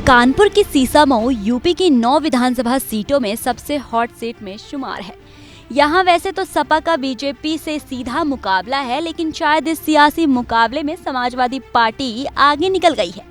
कानपुर की सीसामऊ यूपी की 9 विधानसभा सीटों में सबसे हॉट सीट में शुमार है। यहाँ वैसे तो सपा का बीजेपी से सीधा मुकाबला है, लेकिन शायद इस सियासी मुकाबले में समाजवादी पार्टी आगे निकल गई है,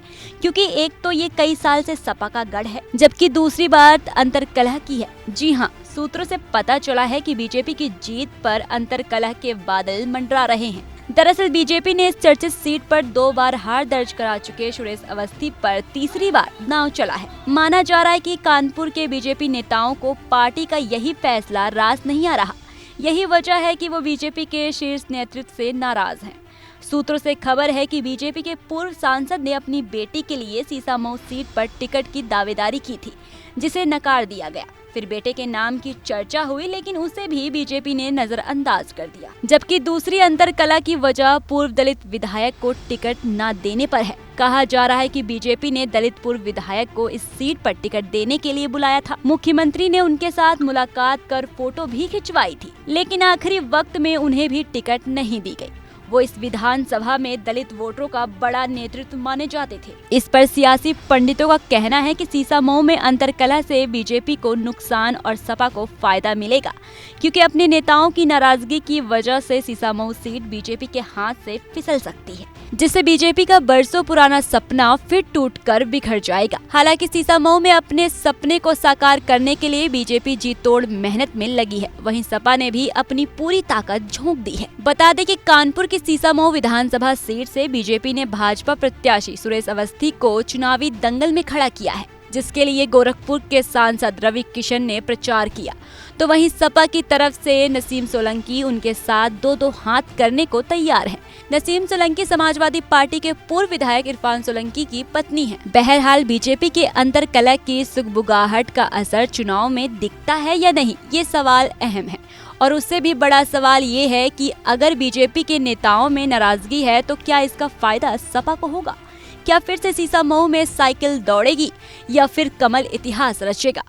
क्योंकि एक तो ये कई साल से सपा का गढ़ है, जबकि दूसरी बात अंतर्कलह की है। जी हाँ, सूत्रों से पता चला है कि बीजेपी की जीत पर अंतर्कलह के बादल मंडरा रहे हैं। दरअसल बीजेपी ने इस चर्चित सीट पर 2 बार हार दर्ज करा चुके सुरेश अवस्थी पर तीसरी बार नाव चला है। माना जा रहा है कि कानपुर के बीजेपी नेताओं को पार्टी का यही फैसला रास नहीं आ रहा। यही वजह है कि वो बीजेपी के शीर्ष नेतृत्व से नाराज हैं। सूत्रों से खबर है कि बीजेपी के पूर्व सांसद ने अपनी बेटी के लिए सीसामऊ सीट पर टिकट की दावेदारी की थी, जिसे नकार दिया गया। फिर बेटे के नाम की चर्चा हुई, लेकिन उसे भी बीजेपी ने नजरअंदाज कर दिया। जबकि दूसरी अंतर्कलह की वजह पूर्व दलित विधायक को टिकट न देने पर है। कहा जा रहा है कि बीजेपी ने दलित पूर्व विधायक को इस सीट पर टिकट देने के लिए बुलाया था। मुख्यमंत्री ने उनके साथ मुलाकात कर फोटो भी खिंचवाई थी, लेकिन आखिरी वक्त में उन्हें भी टिकट नहीं दी गई। वो इस विधानसभा में दलित वोटरों का बड़ा नेतृत्व माने जाते थे। इस पर सियासी पंडितों का कहना है कि सीसामऊ में अंतर्कलह से बीजेपी को नुकसान और सपा को फायदा मिलेगा, क्योंकि अपने नेताओं की नाराजगी की वजह से सीसामऊ सीट बीजेपी के हाथ से फिसल सकती है, जिससे बीजेपी का बरसों पुराना सपना फिर टूटकर बिखर जाएगा। हालांकि सीसामऊ में अपने सपने को साकार करने के लिए बीजेपी जी तोड़ मेहनत में लगी है, वहीं सपा ने भी अपनी पूरी ताकत झोंक दी है। बता दें कि कानपुर की सीसामऊ विधानसभा सीट से बीजेपी ने भाजपा प्रत्याशी सुरेश अवस्थी को चुनावी दंगल में खड़ा किया है, जिसके लिए गोरखपुर के सांसद रवि किशन ने प्रचार किया। तो वहीं सपा की तरफ से नसीम सोलंकी उनके साथ 2-2 हाथ करने को तैयार हैं। नसीम सोलंकी समाजवादी पार्टी के पूर्व विधायक इरफान सोलंकी की पत्नी है। बहरहाल बीजेपी के अंतर्कलह की सुगबुगाहट का असर चुनाव में दिखता है या नहीं, ये सवाल अहम है। और उससे भी बड़ा सवाल ये है कि अगर बीजेपी के नेताओं में नाराजगी है तो क्या इसका फायदा सपा को होगा? क्या फिर से सीसामऊ में साइकिल दौड़ेगी या फिर कमल इतिहास रचेगा?